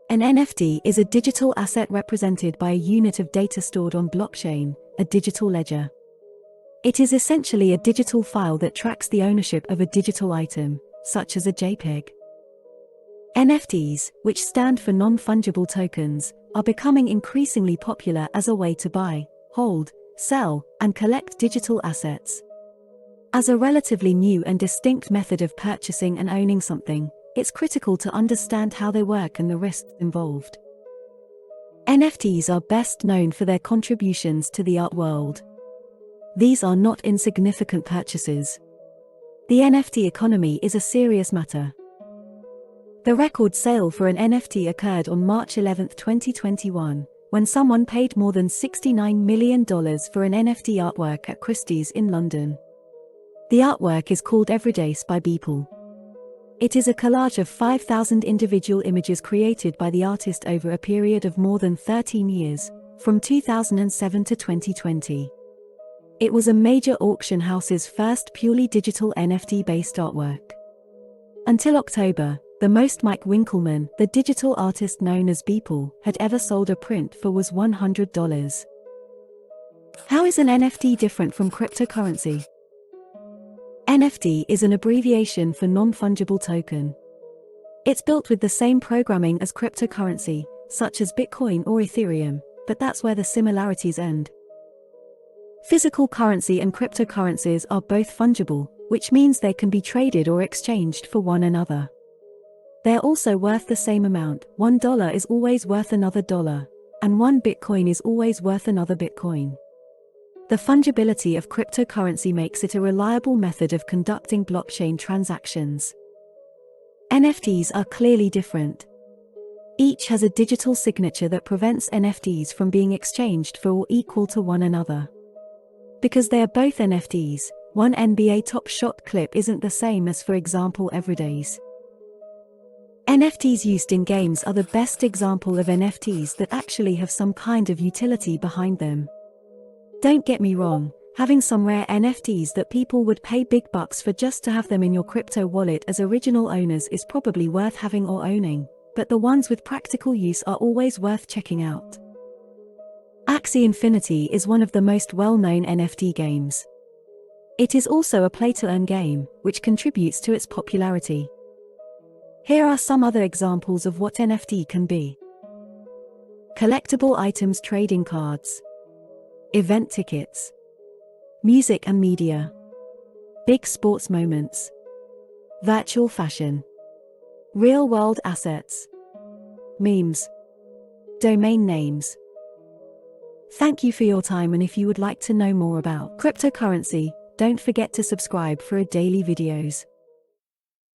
An NFT is a digital asset represented by a unit of data stored on blockchain, a digital ledger. It is essentially a digital file that tracks the ownership of a digital item, such as a JPEG. NFTs, which stand for non-fungible tokens, are becoming increasingly popular as a way to buy, hold, sell, and collect digital assets. As a relatively new and distinct method of purchasing and owning something, it's critical to understand how they work and the risks involved. NFTs are best known for their contributions to the art world. These are not insignificant purchases. The NFT economy is a serious matter. The record sale for an NFT occurred on March 11, 2021, when someone paid more than $69 million for an NFT artwork at Christie's in London. The artwork is called Everydays by Beeple. It is a collage of 5,000 individual images created by the artist over a period of more than 13 years, from 2007 to 2020. It was a major auction house's first purely digital NFT-based artwork. Until October, the most Mike Winkelmann, the digital artist known as Beeple, had ever sold a print for was $100. How is an NFT different from cryptocurrency? NFT is an abbreviation for non-fungible token. It's built with the same programming as cryptocurrency, such as Bitcoin or Ethereum, but that's where the similarities end. Physical currency and cryptocurrencies are both fungible, which means they can be traded or exchanged for one another. They're also worth the same amount. $1 is always worth another dollar, and one Bitcoin is always worth another Bitcoin. The fungibility of cryptocurrency makes it a reliable method of conducting blockchain transactions. NFTs are clearly different. Each has a digital signature that prevents NFTs from being exchanged for or equal to one another. Because they are both NFTs, one NBA Top Shot clip isn't the same as, for example, Everydays. NFTs used in games are the best example of NFTs that actually have some kind of utility behind them. Don't get me wrong, having some rare NFTs that people would pay big bucks for just to have them in your crypto wallet as original owners is probably worth having or owning, but the ones with practical use are always worth checking out. Axie Infinity is one of the most well-known NFT games. It is also a play-to-earn game, which contributes to its popularity. Here are some other examples of what NFT can be. Collectible items, trading cards, event tickets, music and media, big sports moments, virtual fashion, real-world assets, memes, domain names. Thank you for your time, and if you would like to know more about cryptocurrency, don't forget to subscribe for daily videos.